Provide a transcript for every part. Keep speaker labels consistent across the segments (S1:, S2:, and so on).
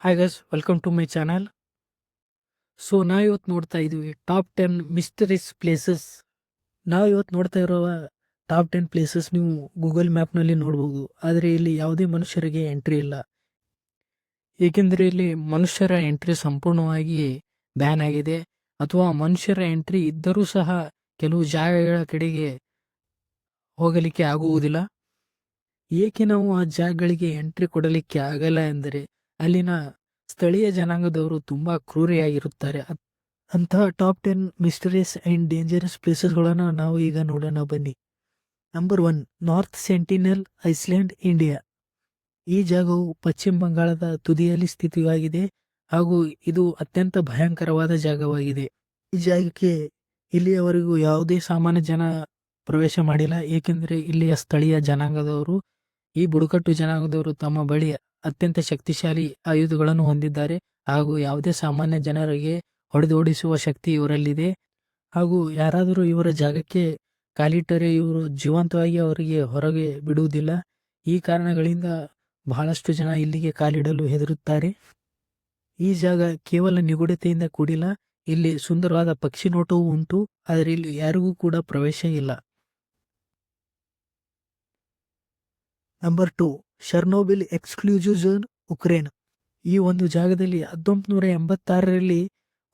S1: Hi guys, welcome to my channel. So ನಾವು ಇವತ್ತು ನೋಡ್ತಾ ಇದೀವಿ ಟಾಪ್ 10 ಮಿಸ್ಟರೀಸ್ ಪ್ಲೇಸಸ್. ನಾವು ಇವತ್ತು ನೋಡ್ತಾ ಇರುವ ಟಾಪ್ 10 ಪ್ಲೇಸಸ್ ನೀವು ಗೂಗಲ್ ಮ್ಯಾಪ್ನಲ್ಲಿ ನೋಡಬಹುದು. ಆದರೆ ಇಲ್ಲಿ ಯಾವುದೇ ಮನುಷ್ಯರಿಗೆ ಎಂಟ್ರಿ ಇಲ್ಲ, ಏಕೆಂದರೆ ಇಲ್ಲಿ ಮನುಷ್ಯರ ಎಂಟ್ರಿ ಸಂಪೂರ್ಣವಾಗಿ ಬ್ಯಾನ್ ಆಗಿದೆ. ಅಥವಾ ಮನುಷ್ಯರ ಎಂಟ್ರಿ ಇದ್ದರೂ ಸಹ ಕೆಲವು ಜಾಗಗಳ ಕಡೆಗೆ ಹೋಗಲಿಕ್ಕೆ ಆಗುವುದಿಲ್ಲ. ಏಕೆ ನಾವು ಆ ಜಾಗಗಳಿಗೆ ಎಂಟ್ರಿ ಕೊಡಲಿಕ್ಕೆ ಆಗಲ್ಲ ಎಂದರೆ ಅಲ್ಲಿನ ಸ್ಥಳೀಯ ಜನಾಂಗದವರು ತುಂಬಾ ಕ್ರೂರಿಯಾಗಿರುತ್ತಾರೆ. ಅಂತಹ ಟಾಪ್ 10 ಮಿಸ್ಟರೀಸ್ ಅಂಡ್ ಡೇಂಜರಸ್ ಪ್ಲೇಸಸ್ಗಳನ್ನು ನಾವು ಈಗ ನೋಡೋಣ ಬನ್ನಿ. Number 1, north sentinel island, India. ಈ ಜಾಗವು ಪಶ್ಚಿಮ ಬಂಗಾಳದ ತುದಿಯಲ್ಲಿ ಸ್ಥಿತವಾಗಿದೆ ಹಾಗೂ ಇದು ಅತ್ಯಂತ ಭಯಂಕರವಾದ ಜಾಗವಾಗಿದೆ. ಈ ಜಾಗಕ್ಕೆ ಇಲ್ಲಿಯವರೆಗೂ ಯಾವುದೇ ಸಾಮಾನ್ಯ ಜನ ಪ್ರವೇಶ ಮಾಡಿಲ್ಲ, ಏಕೆಂದರೆ ಇಲ್ಲಿಯ ಸ್ಥಳೀಯ ಜನಾಂಗದವರು, ಈ ಬುಡಕಟ್ಟು ಜನಾಂಗದವರು ತಮ್ಮ ಬಳಿ ಅತ್ಯಂತ ಶಕ್ತಿಶಾಲಿ ಆಯುಧಗಳನ್ನು ಹೊಂದಿದ್ದಾರೆ ಹಾಗೂ ಯಾವುದೇ ಸಾಮಾನ್ಯ ಜನರಿಗೆ ಹೊಡೆದೋಡಿಸುವ ಶಕ್ತಿ ಇವರಲ್ಲಿದೆ. ಹಾಗೂ ಯಾರಾದರೂ ಇವರ ಜಾಗಕ್ಕೆ ಕಾಲಿಟ್ಟರೆ ಇವರು ಜೀವಂತವಾಗಿ ಅವರಿಗೆ ಹೊರಗೆ ಬಿಡುವುದಿಲ್ಲ. ಈ ಕಾರಣಗಳಿಂದ ಬಹಳಷ್ಟು ಜನ ಇಲ್ಲಿಗೆ ಕಾಲಿಡಲು ಹೆದರುತ್ತಾರೆ. ಈ ಜಾಗ ಕೇವಲ ನಿಗೂಢತೆಯಿಂದ ಕೂಡಿಲ್ಲ, ಇಲ್ಲಿ ಸುಂದರವಾದ ಪಕ್ಷಿ ನೋಟವೂ ಉಂಟು, ಆದರೆ ಇಲ್ಲಿ ಯಾರಿಗೂ ಕೂಡ ಪ್ರವೇಶ ಇಲ್ಲ. Number 2, Chernobyl exclusive zone, Ukraine. ಈ ಒಂದು ಜಾಗದಲ್ಲಿ 1986ರಲ್ಲಿ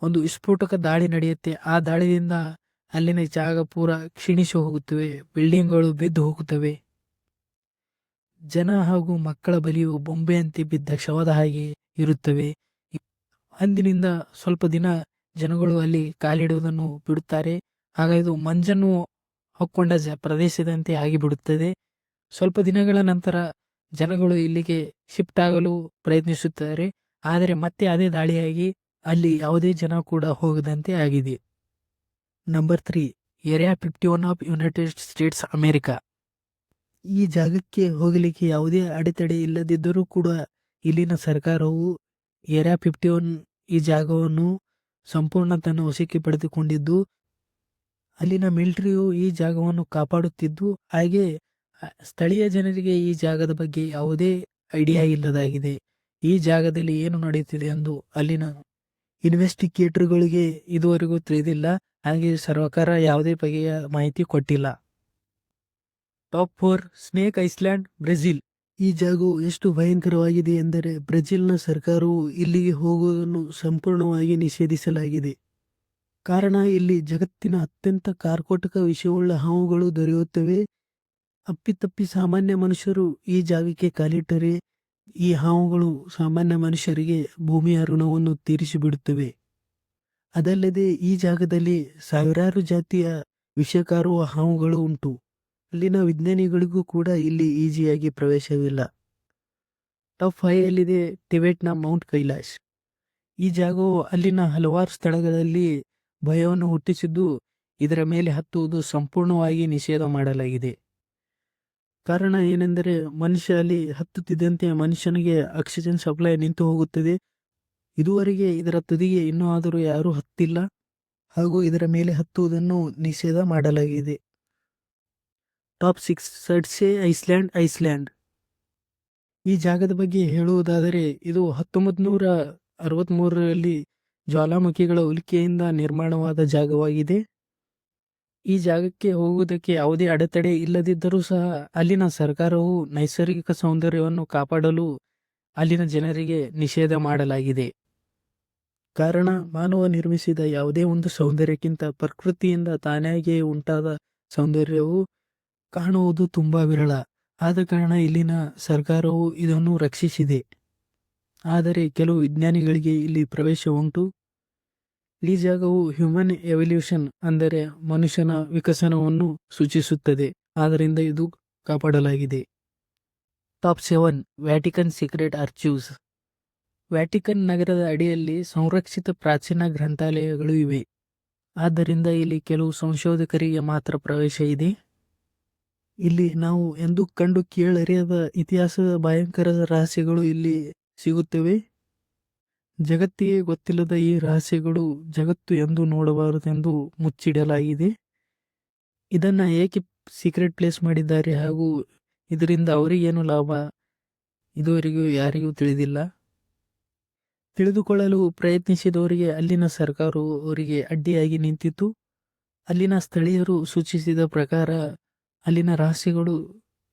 S1: ಒಂದು ವಿಸ್ಫೋಟಕ ದಾಳಿ ನಡೆಯುತ್ತೆ. ಆ ದಾಳಿಯಿಂದ ಅಲ್ಲಿನ ಜಾಗ ಪೂರ ಕ್ಷೀಣಿಸಿ ಹೋಗುತ್ತವೆ, ಬಿಲ್ಡಿಂಗ್ಗಳು ಬಿದ್ದು ಹೋಗುತ್ತವೆ. ಜನ ಹಾಗೂ ಮಕ್ಕಳ ಬಲಿಯು ಬೊಂಬೆಯಂತೆ ಬಿದ್ದ ಶವದ ಹಾಗೆ ಇರುತ್ತವೆ. ಅಂದಿನಿಂದ ಸ್ವಲ್ಪ ದಿನ ಜನಗಳು ಅಲ್ಲಿ ಕಾಲಿಡುವುದನ್ನು ಬಿಡುತ್ತಾರೆ. ಆಗ ಇದು ಮಂಜನ್ನು ಹೊಕ್ಕೊಂಡ ಪ್ರದೇಶದಂತೆ ಆಗಿಬಿಡುತ್ತದೆ. ಸ್ವಲ್ಪ ದಿನಗಳ ನಂತರ ಜನಗಳು ಇಲ್ಲಿಗೆ ಶಿಫ್ಟ್ ಆಗಲು ಪ್ರಯತ್ನಿಸುತ್ತಾರೆ, ಆದರೆ ಮತ್ತೆ ಅದೇ ದಾಳಿಯಾಗಿ ಅಲ್ಲಿ ಯಾವುದೇ ಜನ ಕೂಡ ಹೋಗದಂತೆ ಆಗಿದೆ. Number 3, area 51 of United States, America. ಈ ಜಾಗಕ್ಕೆ ಹೋಗಲಿಕ್ಕೆ ಯಾವುದೇ ಅಡೆತಡೆ ಇಲ್ಲದಿದ್ದರೂ ಕೂಡ ಇಲ್ಲಿನ ಸರ್ಕಾರವು ಏರಿಯಾ 51 ಈ ಜಾಗವನ್ನು ಸಂಪೂರ್ಣ ತನ್ನ ವಶಕ್ಕೆ ಪಡೆದುಕೊಂಡಿದ್ದು, ಅಲ್ಲಿನ ಮಿಲಿಟರಿಯು ಈ ಜಾಗವನ್ನು ಕಾಪಾಡುತ್ತಿದ್ದು, ಹಾಗೆ ಸ್ಥಳೀಯ ಜನರಿಗೆ ಈ ಜಾಗದ ಬಗ್ಗೆ ಯಾವುದೇ ಐಡಿಯಾ ಇಲ್ಲದಾಗಿದೆ. ಈ ಜಾಗದಲ್ಲಿ ಏನು ನಡೆಯುತ್ತಿದೆ ಎಂದು ಅಲ್ಲಿನ ಇನ್ವೆಸ್ಟಿಗೇಟರ್ಗಳಿಗೆ ಇದುವರೆಗೂ ತಿಳಿದಿಲ್ಲ, ಹಾಗೆ ಸರ್ಕಾರ ಯಾವುದೇ ಬಗೆಯ ಮಾಹಿತಿ ಕೊಟ್ಟಿಲ್ಲ. Top 4, snake island, Brazil. ಈ ಜಾಗವು ಎಷ್ಟು ಭಯಂಕರವಾಗಿದೆ ಎಂದರೆ ಬ್ರೆಜಿಲ್ನ ಸರ್ಕಾರವು ಇಲ್ಲಿಗೆ ಹೋಗುವುದನ್ನು ಸಂಪೂರ್ಣವಾಗಿ ನಿಷೇಧಿಸಲಾಗಿದೆ. ಕಾರಣ ಇಲ್ಲಿ ಜಗತ್ತಿನ ಅತ್ಯಂತ ಕಾರ್ಕೋಟಕ ವಿಷವುಳ್ಳ ಹಾವುಗಳು ದೊರೆಯುತ್ತವೆ. ಅಪ್ಪಿತಪ್ಪಿ ಸಾಮಾನ್ಯ ಮನುಷ್ಯರು ಈ ಜಾಗಕ್ಕೆ ಕಾಲಿಟ್ಟರೆ ಈ ಹಾವುಗಳು ಸಾಮಾನ್ಯ ಮನುಷ್ಯರಿಗೆ ಭೂಮಿಯ ಋಣವನ್ನು ತೀರಿಸಿಬಿಡುತ್ತವೆ. ಅದಲ್ಲದೆ ಈ ಜಾಗದಲ್ಲಿ ಸಾವಿರಾರು ಜಾತಿಯ ವಿಷಕಾರುವ ಹಾವುಗಳು ಉಂಟು. ಅಲ್ಲಿನ ವಿಜ್ಞಾನಿಗಳಿಗೂ ಕೂಡ ಇಲ್ಲಿ ಈಸಿಯಾಗಿ ಪ್ರವೇಶವಿಲ್ಲ. ಟಾಪ್ 5 ಟಿಬೆಟ್ನ ಮೌಂಟ್ ಕೈಲಾಶ್. ಈ ಜಾಗವು ಅಲ್ಲಿನ ಹಲವಾರು ಸ್ಥಳಗಳಲ್ಲಿ ಭಯವನ್ನು ಹುಟ್ಟಿಸಿದ್ದು, ಇದರ ಮೇಲೆ ಹತ್ತುವುದು ಸಂಪೂರ್ಣವಾಗಿ ನಿಷೇಧ ಮಾಡಲಾಗಿದೆ. ಕಾರಣ ಏನೆಂದರೆ ಮನುಷ್ಯ ಅಲ್ಲಿ ಹತ್ತುತ್ತಿದ್ದಂತೆ ಮನುಷ್ಯನಿಗೆ ಆಕ್ಸಿಜನ್ ಸಪ್ಲೈ ನಿಂತು ಹೋಗುತ್ತದೆ. ಇದುವರೆಗೆ ಇದರ ತುದಿಗೆ ಇನ್ನೂ ಆದರೂ ಯಾರೂ ಹತ್ತಿಲ್ಲ ಹಾಗೂ ಇದರ ಮೇಲೆ ಹತ್ತುವುದನ್ನು ನಿಷೇಧ ಮಾಡಲಾಗಿದೆ. Top 6, Surtsey island, Iceland. ಈ ಜಾಗದ ಬಗ್ಗೆ ಹೇಳುವುದಾದರೆ ಇದು 1963ರಲ್ಲಿ ಜ್ವಾಲಾಮುಖಿಗಳ ಉಲ್ಕೆಯಿಂದ ನಿರ್ಮಾಣವಾದ ಜಾಗವಾಗಿದೆ. ಈ ಜಾಗಕ್ಕೆ ಹೋಗುವುದಕ್ಕೆ ಯಾವುದೇ ಅಡೆತಡೆ ಇಲ್ಲದಿದ್ದರೂ ಸಹ ಅಲ್ಲಿನ ಸರ್ಕಾರವು ನೈಸರ್ಗಿಕ ಸೌಂದರ್ಯವನ್ನು ಕಾಪಾಡಲು ಅಲ್ಲಿನ ಜನರಿಗೆ ನಿಷೇಧ ಮಾಡಲಾಗಿದೆ. ಕಾರಣ ಮಾನವ ನಿರ್ಮಿಸಿದ ಯಾವುದೇ ಒಂದು ಸೌಂದರ್ಯಕ್ಕಿಂತ ಪ್ರಕೃತಿಯಿಂದ ತಾನಾಗಿಯೇ ಉಂಟಾದ ಸೌಂದರ್ಯವು ಕಾಣುವುದು ತುಂಬಾ ವಿರಳ. ಆದ ಕಾರಣ ಇಲ್ಲಿನ ಸರ್ಕಾರವು ಇದನ್ನು ರಕ್ಷಿಸಿದೆ. ಆದರೆ ಕೆಲವು ವಿಜ್ಞಾನಿಗಳಿಗೆ ಇಲ್ಲಿ ಪ್ರವೇಶ ಉಂಟು. ಈ ಜಾಗವು ಹ್ಯೂಮನ್ ಎವಲ್ಯೂಷನ್ ಅಂದರೆ ಮನುಷ್ಯನ ವಿಕಸನವನ್ನು ಸೂಚಿಸುತ್ತದೆ, ಆದ್ದರಿಂದ ಇದು ಕಾಪಾಡಲಾಗಿದೆ. Top 7, Vatican secret archives. Vatican ನಗರದ ಅಡಿಯಲ್ಲಿ ಸಂರಕ್ಷಿತ ಪ್ರಾಚೀನ ಗ್ರಂಥಾಲಯಗಳು ಇವೆ. ಆದ್ದರಿಂದ ಇಲ್ಲಿ ಕೆಲವು ಸಂಶೋಧಕರಿಗೆ ಮಾತ್ರ ಪ್ರವೇಶ ಇದೆ. ಇಲ್ಲಿ ನಾವು ಎಂದೂ ಕಂಡು ಕೇಳರಿಯದ ಇತಿಹಾಸದ ಭಯಂಕರ ರಹಸ್ಯಗಳು ಇಲ್ಲಿ ಸಿಗುತ್ತವೆ. ಜಗತ್ತಿಗೆ ಗೊತ್ತಿಲ್ಲದ ಈ ರಹಸ್ಯಗಳು ಜಗತ್ತು ಎಂದು ನೋಡಬಾರದೆಂದು ಮುಚ್ಚಿಡಲಾಗಿದೆ. ಇದನ್ನ ಏಕೆ ಸೀಕ್ರೆಟ್ ಪ್ಲೇಸ್ ಮಾಡಿದ್ದಾರೆ ಹಾಗೂ ಇದರಿಂದ ಅವರಿಗೇನು ಲಾಭ ಇದುವರೆಗೂ ಯಾರಿಗೂ ತಿಳಿದಿಲ್ಲ. ತಿಳಿದುಕೊಳ್ಳಲು ಪ್ರಯತ್ನಿಸಿದವರಿಗೆ ಅಲ್ಲಿನ ಸರ್ಕಾರವು ಅವರಿಗೆ ಅಡ್ಡಿಯಾಗಿ ನಿಂತಿತು. ಅಲ್ಲಿನ ಸ್ಥಳೀಯರು ಸೂಚಿಸಿದ ಪ್ರಕಾರ ಅಲ್ಲಿನ ರಹಸ್ಯಗಳು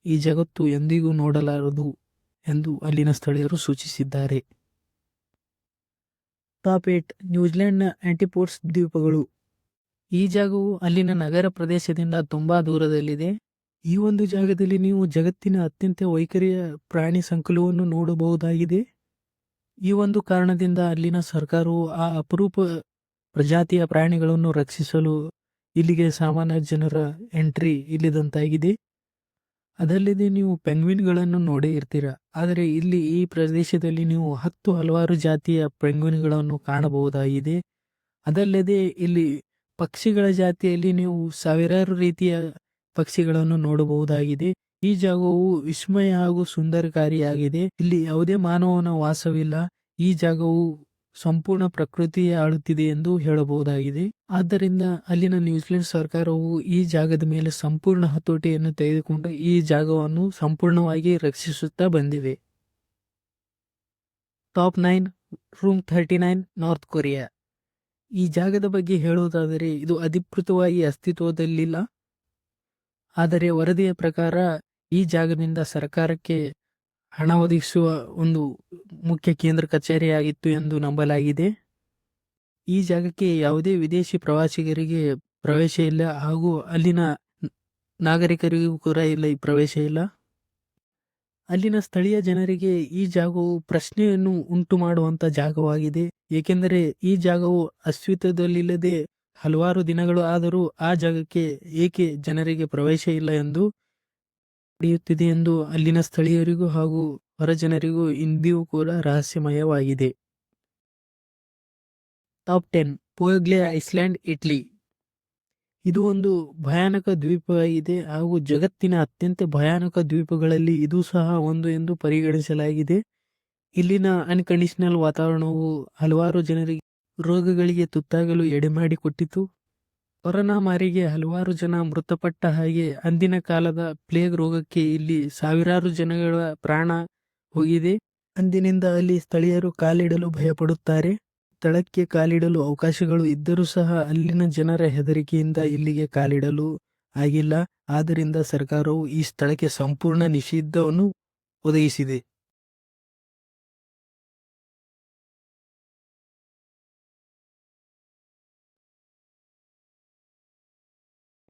S1: ಈ ಜಗತ್ತು ಎಂದಿಗೂ ನೋಡಲಾರದು ಎಂದು ಅಲ್ಲಿನ ಸ್ಥಳೀಯರು ಸೂಚಿಸಿದ್ದಾರೆ. ಟಾಪ್ 8 ನ್ಯೂಜಿಲೆಂಡ್ನ ಆಂಟಿಪೋಡ್ಸ್ ದ್ವೀಪಗಳು. ಈ ಜಾಗವು ಅಲ್ಲಿನ ನಗರ ಪ್ರದೇಶದಿಂದ ತುಂಬಾ ದೂರದಲ್ಲಿದೆ. ಈ ಒಂದು ಜಾಗದಲ್ಲಿ ನೀವು ಜಗತ್ತಿನ ಅತ್ಯಂತ ವೈಖರಿಯ ಪ್ರಾಣಿ ಸಂಕುಲವನ್ನು ನೋಡಬಹುದಾಗಿದೆ. ಈ ಒಂದು ಕಾರಣದಿಂದ ಅಲ್ಲಿನ ಸರ್ಕಾರವು ಆ ಅಪರೂಪ ಪ್ರಜಾತಿಯ ಪ್ರಾಣಿಗಳನ್ನು ರಕ್ಷಿಸಲು ಇಲ್ಲಿಗೆ ಸಾಮಾನ್ಯ ಜನರ ಎಂಟ್ರಿ ಇಲ್ಲದಂತಾಗಿದೆ. ಅದಲ್ಲದೆ ನೀವು ಪೆಂಗ್ವಿನ್ಗಳನ್ನು ನೋಡೇ ಇರ್ತೀರ. ಆದರೆ ಇಲ್ಲಿ ಈ ಪ್ರದೇಶದಲ್ಲಿ ನೀವು ಹಲವಾರು ಜಾತಿಯ ಪೆಂಗ್ವಿನ್ಗಳನ್ನು ಕಾಣಬಹುದಾಗಿದೆ. ಅದಲ್ಲದೆ ಇಲ್ಲಿ ಪಕ್ಷಿಗಳ ಜಾತಿಯಲ್ಲಿ ನೀವು ಸಾವಿರಾರು ರೀತಿಯ ಪಕ್ಷಿಗಳನ್ನು ನೋಡಬಹುದಾಗಿದೆ. ಈ ಜಾಗವು ವಿಸ್ಮಯ ಹಾಗೂ ಸುಂದರಕಾರಿಯಾಗಿದೆ. ಇಲ್ಲಿ ಯಾವುದೇ ಮಾನವನ ವಾಸವಿಲ್ಲ. ಈ ಜಾಗವು ಸಂಪೂರ್ಣ ಪ್ರಕೃತಿಯೇ ಆಳುತ್ತಿದೆ ಎಂದು ಹೇಳಬಹುದಾಗಿದೆ. ಆದ್ದರಿಂದ ಅಲ್ಲಿನ ನ್ಯೂಜಿಲೆಂಡ್ ಸರ್ಕಾರವು ಈ ಜಾಗದ ಮೇಲೆ ಸಂಪೂರ್ಣ ಹತೋಟಿಯನ್ನು ತೆಗೆದುಕೊಂಡು ಈ ಜಾಗವನ್ನು ಸಂಪೂರ್ಣವಾಗಿ ರಕ್ಷಿಸುತ್ತಾ ಬಂದಿವೆ. Top 9 room 39 north Korea. ಈ ಜಾಗದ ಬಗ್ಗೆ ಹೇಳುವುದಾದರೆ ಇದು ಅಧಿಕೃತವಾಗಿ ಅಸ್ತಿತ್ವದಲ್ಲಿಲ್ಲ. ಆದರೆ ವರದಿಯ ಪ್ರಕಾರ ಈ ಜಾಗದಿಂದ ಸರ್ಕಾರಕ್ಕೆ ಹಣ ಒದಗಿಸುವ ಒಂದು ಮುಖ್ಯ ಕೇಂದ್ರ ಕಚೇರಿಯಾಗಿತ್ತು ಎಂದು ನಂಬಲಾಗಿದೆ. ಈ ಜಾಗಕ್ಕೆ ಯಾವುದೇ ವಿದೇಶಿ ಪ್ರವಾಸಿಗರಿಗೆ ಪ್ರವೇಶ ಇಲ್ಲ ಹಾಗೂ ಅಲ್ಲಿನ ನಾಗರಿಕರಿಗೂ ಕೂಡ ಈ ಪ್ರವೇಶ ಇಲ್ಲ. ಅಲ್ಲಿನ ಸ್ಥಳೀಯ ಜನರಿಗೆ ಈ ಜಾಗವು ಪ್ರಶ್ನೆಯನ್ನು ಉಂಟು ಮಾಡುವಂತ ಜಾಗವಾಗಿದೆ. ಏಕೆಂದರೆ ಈ ಜಾಗವು ಅಸ್ತಿತ್ವದಲ್ಲಿಲ್ಲದೆ ಹಲವಾರು ದಿನಗಳು ಆದರೂ ಆ ಜಾಗಕ್ಕೆ ಏಕೆ ಜನರಿಗೆ ಪ್ರವೇಶ ಇಲ್ಲ ಎಂದು ನಡೆಯುತ್ತಿದೆ ಎಂದು ಅಲ್ಲಿನ ಸ್ಥಳೀಯರಿಗೂ ಹಾಗೂ ಹೊರ ಜನರಿಗೂ ಇಂದಿಗೂ ಕೂಡ ರಹಸ್ಯಮಯವಾಗಿದೆ. Top 10 Poveglia island Italy. ಇದು ಒಂದು ಭಯಾನಕ ದ್ವೀಪವಾಗಿದೆ ಹಾಗೂ ಜಗತ್ತಿನ ಅತ್ಯಂತ ಭಯಾನಕ ದ್ವೀಪಗಳಲ್ಲಿ ಇದು ಸಹ ಒಂದು ಎಂದು ಪರಿಗಣಿಸಲಾಗಿದೆ. ಇಲ್ಲಿನ ಅನ್ಕಂಡೀಷನಲ್ ವಾತಾವರಣವು ಹಲವಾರು ಜನರಿಗೆ ರೋಗಗಳಿಗೆ ತುತ್ತಾಗಲು ಎಡೆಮಾಡಿಕೊಟ್ಟಿತು. ಕೊರೋನಾ ಮಾರಿಗೆ ಹಲವಾರು ಜನ ಮೃತಪಟ್ಟ ಹಾಗೆ ಅಂದಿನ ಕಾಲದ ಪ್ಲೇಗ್ ರೋಗಕ್ಕೆ ಇಲ್ಲಿ ಸಾವಿರಾರು ಜನಗಳ ಪ್ರಾಣ ಹೋಗಿದೆ. ಅಂದಿನಿಂದ ಅಲ್ಲಿ ಸ್ಥಳೀಯರು ಕಾಲಿಡಲು ಭಯಪಡುತ್ತಾರೆ. ಸ್ಥಳಕ್ಕೆ ಕಾಲಿಡಲು ಅವಕಾಶಗಳು ಇದ್ದರೂ ಸಹ ಅಲ್ಲಿನ ಜನರ ಹೆದರಿಕೆಯಿಂದ ಇಲ್ಲಿಗೆ ಕಾಲಿಡಲು ಆಗಿಲ್ಲ. ಆದ್ದರಿಂದ ಸರ್ಕಾರವು ಈ ಸ್ಥಳಕ್ಕೆ ಸಂಪೂರ್ಣ ನಿಷೇಧವನ್ನು ಒದಗಿಸಿದೆ.